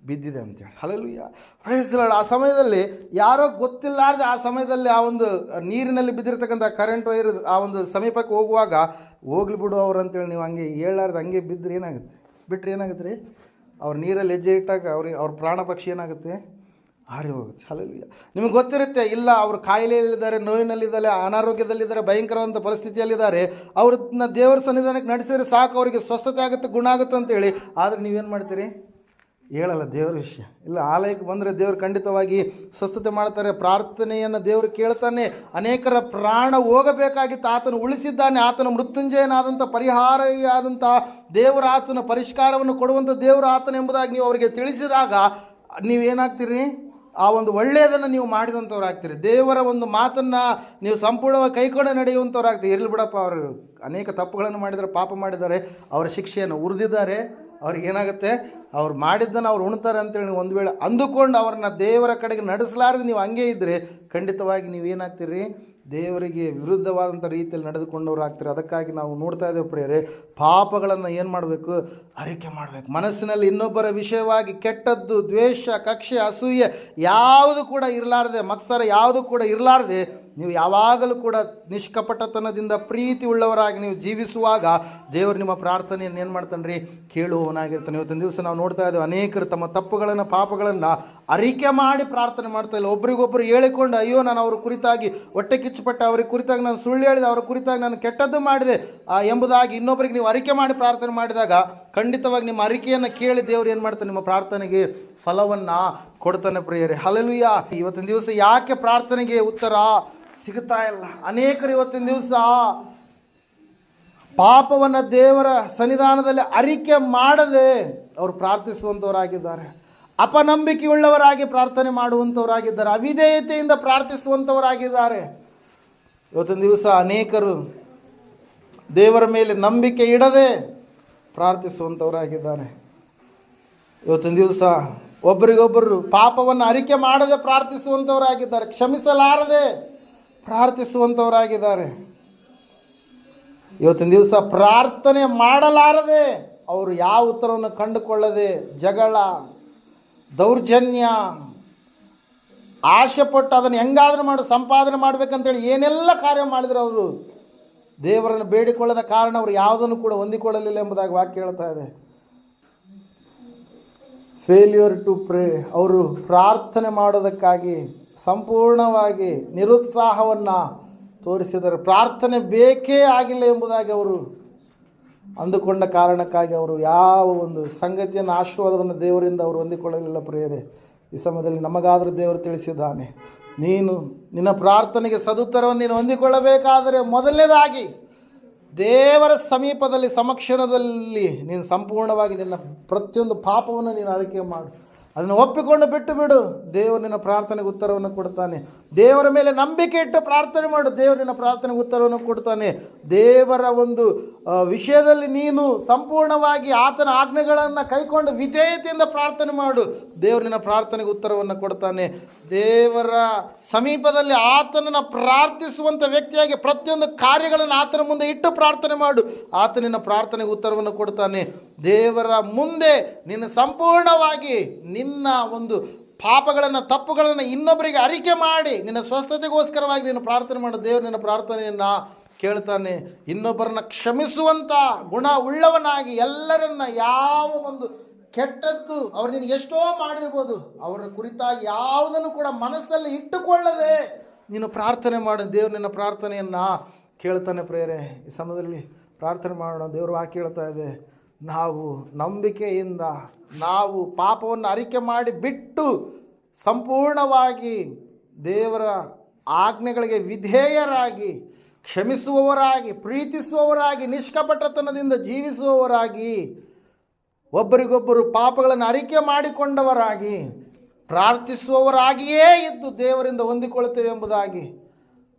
ಬಿದ್ದಿದೆ ಅಂತೇಳಿ. ಹಲ್ಲೆಲೂಯಾ. Praise Lord. ಆ ಸಮಯದಲ್ಲಿ ಯಾರೋ ಗೊತ್ತಿಲ್ಲಾರ್ದೆ ಆ ಸಮಯದಲ್ಲಿ ಆ ಒಂದು ನೀರಿನಲ್ಲಿ ಬಿದ್ದಿರ್ತಕ್ಕಂಥ ಕರೆಂಟ್ ವೈರ್ ಆ ಒಂದು ಸಮೀಪಕ್ಕೆ ಹೋಗುವಾಗ ಹೋಗ್ಲಿ ಬಿಡು ಅವ್ರು ಅಂತೇಳಿ ನೀವು ಹಂಗೆ ಹೇಳಲಾರ್ದು ಹಂಗೆ ಬಿದ್ದರೆ ಏನಾಗುತ್ತೆ? ಬಿಟ್ಟರೆ ಏನಾಗುತ್ತೆ ರೀ? ಅವ್ರು ನೀರಲ್ಲಿ ಹೆಜ್ಜೆ ಇಟ್ಟಾಗ ಅವ್ರ ಪ್ರಾಣ ಪಕ್ಷಿ ಏನಾಗುತ್ತೆ? ಹಾರಿ ಹೋಗುತ್ತೆ. ಹಲ್ಲೆಲೂಯಾ. ನಿಮಗೆ ಗೊತ್ತಿರುತ್ತೆ, ಇಲ್ಲ ಅವರು ಕಾಯಿಲೆಯಲ್ಲಿದ್ದಾರೆ, ನೋವಿನಲ್ಲಿದ್ದಾರೆ, ಅನಾರೋಗ್ಯದಲ್ಲಿದ್ದಾರೆ, ಭಯಂಕರವಂಥ ಪರಿಸ್ಥಿತಿಯಲ್ಲಿದ್ದಾರೆ, ಅವ್ರನ್ನ ದೇವರ ಸನ್ನಿಧಾನಕ್ಕೆ ನಡೆಸಿದ್ರೆ ಸಾಕು, ಅವರಿಗೆ ಸ್ವಸ್ಥತೆ ಆಗುತ್ತೆ, ಗುಣ ಆಗುತ್ತೆ ಅಂತೇಳಿ. ಆದರೆ ನೀವೇನು ಮಾಡ್ತೀರಿ? ಹೇಳಲ್ಲ ದೇವರ ವಿಷಯ. ಇಲ್ಲ, ಆಲಯಕ್ಕೆ ಬಂದರೆ ದೇವರು ಖಂಡಿತವಾಗಿ ಸ್ವಸ್ಥತೆ ಮಾಡ್ತಾರೆ. ಪ್ರಾರ್ಥನೆಯನ್ನು ದೇವರು ಕೇಳ್ತಾನೆ. ಅನೇಕರ ಪ್ರಾಣ ಹೋಗಬೇಕಾಗಿತ್ತು, ಆತನು ಉಳಿಸಿದ್ದಾನೆ. ಆತನ ಮೃತ್ಯುಂಜಯನಾದಂಥ ಪರಿಹಾರಿಯಾದಂಥ ದೇವರ, ಆತನ ಪರಿಷ್ಕಾರವನ್ನು ಕೊಡುವಂಥ ದೇವರು ಆತನ ಎಂಬುದಾಗಿ ನೀವು ಅವರಿಗೆ ತಿಳಿಸಿದಾಗ ನೀವೇನಾಗ್ತೀರಿ? ಆ ಒಂದು ಒಳ್ಳೆಯದನ್ನು ನೀವು ಮಾಡಿದಂಥವ್ರು ಆಗ್ತೀರಿ. ದೇವರ ಒಂದು ಮಾತನ್ನು ನೀವು ಸಂಪೂರ್ಣವಾಗಿ ಕೈಕೊಂಡು ನಡೆಯುವಂಥವ್ರು ಆಗ್ತೀರಿ. ಇರಲಿ ಬಿಡಪ್ಪ, ಅವರು ಅನೇಕ ತಪ್ಪುಗಳನ್ನು ಮಾಡಿದ್ದಾರೆ, ಪಾಪ ಮಾಡಿದ್ದಾರೆ, ಅವರ ಶಿಕ್ಷೆಯನ್ನು ಉರಿದಿದ್ದಾರೆ, ಅವ್ರಿಗೇನಾಗುತ್ತೆ? ಅವ್ರು ಮಾಡಿದ್ದನ್ನು ಅವ್ರು ಉಣ್ತಾರೆ ಅಂತೇಳಿ ನೀವು ಒಂದು ವೇಳೆ ಅಂದುಕೊಂಡು ಅವ್ರನ್ನ ದೇವರ ಕಡೆಗೆ ನಡೆಸಲಾರದೆ ನೀವು ಹಂಗೆ ಇದ್ದರೆ ಖಂಡಿತವಾಗಿ ನೀವೇನಾಗ್ತೀರಿ? ದೇವರಿಗೆ ವಿರುದ್ಧವಾದಂಥ ರೀತಿಯಲ್ಲಿ ನಡೆದುಕೊಂಡವ್ರು ಆಗ್ತಾರೆ. ಅದಕ್ಕಾಗಿ ನಾವು ನೋಡ್ತಾ ಇದ್ದೇವೆ ಪ್ರಿಯರೇ, ಪಾಪಗಳನ್ನು ಏನು ಮಾಡಬೇಕು? ಅರಿಕೆ ಮಾಡಬೇಕು. ಮನಸ್ಸಿನಲ್ಲಿ ಇನ್ನೊಬ್ಬರ ವಿಷಯವಾಗಿ ಕೆಟ್ಟದ್ದು, ದ್ವೇಷ, ಕಕ್ಷೆ, ಅಸೂಯೆ ಯಾವುದು ಕೂಡ ಇರಲಾರದೆ, ಮತ್ಸರ ಯಾವುದು ಕೂಡ ಇರಲಾರದೆ ನೀವು ಯಾವಾಗಲೂ ಕೂಡ ನಿಷ್ಕಪಟತನದಿಂದ ಪ್ರೀತಿ ಉಳ್ಳವರಾಗಿ ನೀವು ಜೀವಿಸುವಾಗ ದೇವರು ನಿಮ್ಮ ಪ್ರಾರ್ಥನೆಯನ್ನು ಏನು ಮಾಡ್ತಾನೆ ರೀ? ಕೇಳುವವನಾಗಿರ್ತಾನೆ. ಇವತ್ತಿನ ದಿವಸ ನಾವು ನೋಡ್ತಾ ಇದ್ದೇವೆ, ಅನೇಕರು ತಮ್ಮ ತಪ್ಪುಗಳನ್ನು, ಪಾಪಗಳನ್ನು ಅರಿಕೆ ಮಾಡಿ ಪ್ರಾರ್ಥನೆ ಮಾಡ್ತಾ ಇಲ್ಲ. ಒಬ್ರಿಗೊಬ್ಬರು ಹೇಳಿಕೊಂಡು, ಅಯ್ಯೋ ನಾನು ಅವ್ರ ಕುರಿತಾಗಿ ಹೊಟ್ಟೆ ಕಿಚ್ಚುಪಟ್ಟೆ, ಅವ್ರಿಗೆ ಕುರಿತಾಗಿ ನಾನು ಸುಳ್ಳು ಹೇಳಿದೆ, ಅವ್ರ ಕುರಿತಾಗಿ ನಾನು ಕೆಟ್ಟದ್ದು ಮಾಡಿದೆ ಎಂಬುದಾಗಿ ಇನ್ನೊಬ್ಬರಿಗೆ ನೀವು ಅರಿಕೆ ಮಾಡಿ ಪ್ರಾರ್ಥನೆ ಮಾಡಿದಾಗ ಖಂಡಿತವಾಗಿ ನಿಮ್ಮ ಅರಿಕೆಯನ್ನು ಕೇಳಿ ದೇವರು ಏನು ಮಾಡ್ತಾನೆ? ನಿಮ್ಮ ಪ್ರಾರ್ಥನೆಗೆ ಫಲವನ್ನು ಕೊಡ್ತಾನೆ ಪ್ರಿಯರೇ. ಹಲ್ಲೆಲೂಯಾ. ಇವತ್ತಿನ ದಿವಸ ಯಾಕೆ ಪ್ರಾರ್ಥನೆಗೆ ಉತ್ತರ ಸಿಗುತ್ತಾ ಇಲ್ಲ? ಅನೇಕರು ಇವತ್ತಿನ ದಿವಸ ಪಾಪವನ್ನು ದೇವರ ಸನ್ನಿಧಾನದಲ್ಲಿ ಅರಿಕೆ ಮಾಡದೆ ಅವರು ಪ್ರಾರ್ಥಿಸುವಂಥವರಾಗಿದ್ದಾರೆ. ಅಪನಂಬಿಕೆಯುಳ್ಳವರಾಗಿ ಪ್ರಾರ್ಥನೆ ಮಾಡುವಂಥವರಾಗಿದ್ದಾರೆ. ಅವಿಧೇಯತೆಯಿಂದ ಪ್ರಾರ್ಥಿಸುವಂಥವರಾಗಿದ್ದಾರೆ. ಇವತ್ತಿನ ದಿವಸ ಅನೇಕರು ದೇವರ ಮೇಲೆ ನಂಬಿಕೆ ಇಡದೆ ಪ್ರಾರ್ಥಿಸುವಂಥವರಾಗಿದ್ದಾರೆ. ಇವತ್ತಿನ ದಿವಸ ಒಬ್ಬರಿಗೊಬ್ಬರು ಪಾಪವನ್ನು ಅರಿಕೆ ಮಾಡದೆ ಪ್ರಾರ್ಥಿಸುವಂಥವರಾಗಿದ್ದಾರೆ. ಕ್ಷಮಿಸಲಾರದೆ ಪ್ರಾರ್ಥಿಸುವಂಥವರಾಗಿದ್ದಾರೆ. ಇವತ್ತಿನ ದಿವಸ ಪ್ರಾರ್ಥನೆ ಮಾಡಲಾರದೆ ಅವರು ಯಾವ ಉತ್ತರವನ್ನು ಕಂಡುಕೊಳ್ಳದೆ ಜಗಳ, ದೌರ್ಜನ್ಯ, ಆಸೆ ಪಟ್ಟು ಅದನ್ನು ಹೆಂಗಾದ್ರೂ ಸಂಪಾದನೆ ಮಾಡಬೇಕಂತೇಳಿ ಏನೆಲ್ಲ ಕಾರ್ಯ ಮಾಡಿದ್ರು ಅವರು ದೇವರನ್ನು ಬೇಡಿಕೊಳ್ಳದ ಕಾರಣ ಅವರು ಯಾವುದನ್ನು ಕೂಡ ಹೊಂದಿಕೊಳ್ಳಲಿಲ್ಲ ಎಂಬುದಾಗಿ ವಾಕ್ಯ ಹೇಳ್ತಾ ಇದೆ. Failure to pray. ಅವರು ಪ್ರಾರ್ಥನೆ ಮಾಡೋದಕ್ಕಾಗಿ ಸಂಪೂರ್ಣವಾಗಿ ನಿರುತ್ಸಾಹವನ್ನು ತೋರಿಸಿದರು. ಪ್ರಾರ್ಥನೆ ಬೇಕೇ ಆಗಿಲ್ಲ ಎಂಬುದಾಗಿ ಅವರು ಅಂದುಕೊಂಡ ಕಾರಣಕ್ಕಾಗಿ ಅವರು ಯಾವ ಒಂದು ಸಂಗತಿಯನ್ನು, ಆಶೀರ್ವಾದವನ್ನು ದೇವರಿಂದ ಅವರು ಹೊಂದಿಕೊಳ್ಳಲಿಲ್ಲ. ಪ್ರಿಯರೇ, ಈ ಸಮಯದಲ್ಲಿ ನಮಗಾದರೂ ದೇವರು ತಿಳಿಸಿದ್ದಾನೆ, ನೀನು ನಿನ್ನ ಪ್ರಾರ್ಥನೆಗೆ ಸದುತ್ತರವನ್ನು ನೀನು ಹೊಂದಿಕೊಳ್ಳಬೇಕಾದರೆ ಮೊದಲನೇದಾಗಿ ದೇವರ ಸಮೀಪದಲ್ಲಿ, ಸಮಕ್ಷಣದಲ್ಲಿ ನೀನು ಸಂಪೂರ್ಣವಾಗಿ ನಿನ್ನ ಪ್ರತಿಯೊಂದು ಪಾಪವನ್ನು ನೀನು ಅರಿಕೆ ಮಾಡು. ಅದನ್ನು ಒಪ್ಪಿಕೊಂಡು ಬಿಟ್ಟು ಬಿಡು. ದೇವರು ನಿನ್ನ ಪ್ರಾರ್ಥನೆಗೆ ಉತ್ತರವನ್ನು ಕೊಡ್ತಾನೆ. ದೇವರ ಮೇಲೆ ನಂಬಿಕೆ ಇಟ್ಟು ಪ್ರಾರ್ಥನೆ ಮಾಡು, ದೇವರು ನಿನ್ನ ಪ್ರಾರ್ಥನೆಗೆ ಉತ್ತರವನ್ನು ಕೊಡ್ತಾನೆ. ದೇವರ ಒಂದು ವಿಷಯದಲ್ಲಿ ನೀನು ಸಂಪೂರ್ಣವಾಗಿ ಆತನ ಆಜ್ಞೆಗಳನ್ನು ಕೈಕೊಂಡು ವಿಧೇಯತೆಯಿಂದ ಪ್ರಾರ್ಥನೆ ಮಾಡು, ದೇವರು ನಿನ್ನ ಪ್ರಾರ್ಥನೆಗೆ ಉತ್ತರವನ್ನು ಕೊಡ್ತಾನೆ. ದೇವರ ಸಮೀಪದಲ್ಲಿ ಆತನನ್ನು ಪ್ರಾರ್ಥಿಸುವಂಥ ವ್ಯಕ್ತಿಯಾಗಿ ಪ್ರತಿಯೊಂದು ಕಾರ್ಯಗಳನ್ನು ಆತನ ಮುಂದೆ ಇಟ್ಟು ಪ್ರಾರ್ಥನೆ ಮಾಡು, ಆತ ನಿನ್ನ ಪ್ರಾರ್ಥನೆಗೆ ಉತ್ತರವನ್ನು ಕೊಡ್ತಾನೆ. ದೇವರ ಮುಂದೆ ನಿನ್ನ ಸಂಪೂರ್ಣವಾಗಿ ನಿನ್ನ ಒಂದು ಪಾಪಗಳನ್ನು ತಪ್ಪುಗಳನ್ನು ಇನ್ನೊಬ್ಬರಿಗೆ ಅರಿಕೆ ಮಾಡಿ ನಿನ್ನ ಸ್ವಸ್ಥತೆಗೋಸ್ಕರವಾಗಿ ನೀನು ಪ್ರಾರ್ಥನೆ ಮಾಡು, ದೇವರು ನಿನ್ನ ಪ್ರಾರ್ಥನೆಯನ್ನು ಕೇಳ್ತಾನೆ. ಇನ್ನೊಬ್ಬರನ್ನ ಕ್ಷಮಿಸುವಂಥ ಗುಣ ಉಳ್ಳವನಾಗಿ ಎಲ್ಲರನ್ನ ಯಾವ ಒಂದು ಕೆಟ್ಟದ್ದು ಅವ್ರು ನಿನಗೆ ಎಷ್ಟೋ ಮಾಡಿರ್ಬೋದು ಅವರ ಕುರಿತಾಗಿ ಯಾವುದನ್ನು ಕೂಡ ಮನಸ್ಸಲ್ಲಿ ಇಟ್ಟುಕೊಳ್ಳದೆ ನೀನು ಪ್ರಾರ್ಥನೆ ಮಾಡು, ದೇವರು ನಿನ್ನ ಪ್ರಾರ್ಥನೆಯನ್ನು ಕೇಳ್ತಾನೆ. ಪ್ರೇರೆ, ಈ ಸಮಯದಲ್ಲಿ ಪ್ರಾರ್ಥನೆ ಮಾಡೋಣ. ದೇವರು ವಾಕ್ಯ ಹೇಳ್ತಾ ಇದೆ, ನಾವು ನಂಬಿಕೆಯಿಂದ ನಾವು ಪಾಪವನ್ನು ಅರಿಕೆ ಮಾಡಿ ಬಿಟ್ಟು ಸಂಪೂರ್ಣವಾಗಿ ದೇವರ ಆಜ್ಞೆಗಳಿಗೆ ವಿಧೇಯರಾಗಿ ಕ್ಷಮಿಸುವವರಾಗಿ ಪ್ರೀತಿಸುವವರಾಗಿ ನಿಷ್ಕಪಟತನದಿಂದ ಜೀವಿಸುವವರಾಗಿ ಒಬ್ಬರಿಗೊಬ್ಬರು ಪಾಪಗಳನ್ನು ಅರಿಕೆ ಮಾಡಿಕೊಂಡವರಾಗಿ ಪ್ರಾರ್ಥಿಸುವವರಾಗಿಯೇ ಇದ್ದು ದೇವರಿಂದ ಹೊಂದಿಕೊಳ್ಳುತ್ತೇವೆ ಎಂಬುದಾಗಿ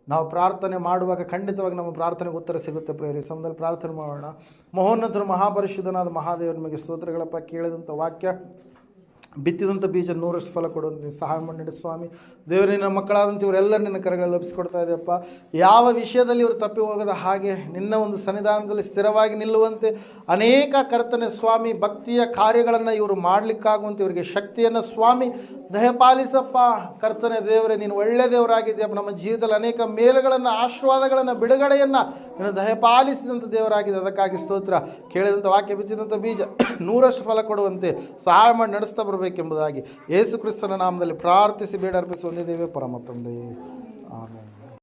ನಾವು ಪ್ರಾರ್ಥನೆ ಮಾಡುವಾಗ ಖಂಡಿತವಾಗಿ ನಮ್ಮ ಪ್ರಾರ್ಥನೆಗೆ ಉತ್ತರ ಸಿಗುತ್ತೆ. ಪ್ರೇರಿ, ಸಮಯದಲ್ಲಿ ಪ್ರಾರ್ಥನೆ ಮಾಡೋಣ. ಮಹೋನ್ನತರು ಮಹಾಪರಿಶುದ್ಧನಾದ ಮಹಾದೇವ, ನಿಮಗೆ ಸ್ತೋತ್ರಗಳಪ್ಪ. ಕೇಳಿದಂಥ ವಾಕ್ಯ ಬಿತ್ತಿದಂಥ ಬೀಜ 100ರಷ್ಟು ಫಲ ಕೊಡುವಂತೆ ಸಹಾಯ ಮಾಡಿ ಸ್ವಾಮಿ. ದೇವರೇ, ನಿನ್ನ ಮಕ್ಕಳಾದಂಥ ಇವರೆಲ್ಲರೂ ನಿನ್ನ ಕರೆಗಳಲ್ಲಿ ಲಭಿಸಿಕೊಡ್ತಾ ಇದೆಯಪ್ಪ. ಯಾವ ವಿಷಯದಲ್ಲಿ ಇವರು ತಪ್ಪಿ ಹೋಗದ ಹಾಗೆ ನಿನ್ನ ಒಂದು ಸನ್ನಿಧಾನದಲ್ಲಿ ಸ್ಥಿರವಾಗಿ ನಿಲ್ಲುವಂತೆ ಅನೇಕ ಕರ್ತನೆ ಸ್ವಾಮಿ ಭಕ್ತಿಯ ಕಾರ್ಯಗಳನ್ನು ಇವರು ಮಾಡಲಿಕ್ಕಾಗುವಂತೆ ಇವರಿಗೆ ಶಕ್ತಿಯನ್ನು ಸ್ವಾಮಿ ದಯಪಾಲಿಸಪ್ಪ. ಕರ್ತನೆ ದೇವರೇ, ನೀನು ಒಳ್ಳೆ ದೇವರಾಗಿದೆಯಪ್ಪ. ನಮ್ಮ ಜೀವಿತದಲ್ಲಿ ಅನೇಕ ಮೇಲುಗಳನ್ನು ಆಶೀರ್ವಾದಗಳನ್ನು ಬಿಡುಗಡೆಯನ್ನು ನೀನು ದಯಪಾಲಿಸಿದಂಥ ದೇವರಾಗಿದೆ. ಅದಕ್ಕಾಗಿ ಸ್ತೋತ್ರ. ಕೇಳಿದಂಥ ವಾಕ್ಯ ಬಿತ್ತಿದಂಥ ಬೀಜ 100ರಷ್ಟು ಫಲ ಕೊಡುವಂತೆ ಸಹಾಯ ಮಾಡಿ ನಡೆಸ್ತಾ ಬರಬೇಕೆಂಬುದಾಗಿ ಯೇಸು ಕ್ರಿಸ್ತನ ನಾಮದಲ್ಲಿ ಪ್ರಾರ್ಥಿಸಿ ಬೇಡ ಅರ್ಪಿಸಿ ಹೊಂದಿದ್ದೇವೆ ಪರಮ ತಂದೆಯೇ. ಆಮೆನ್.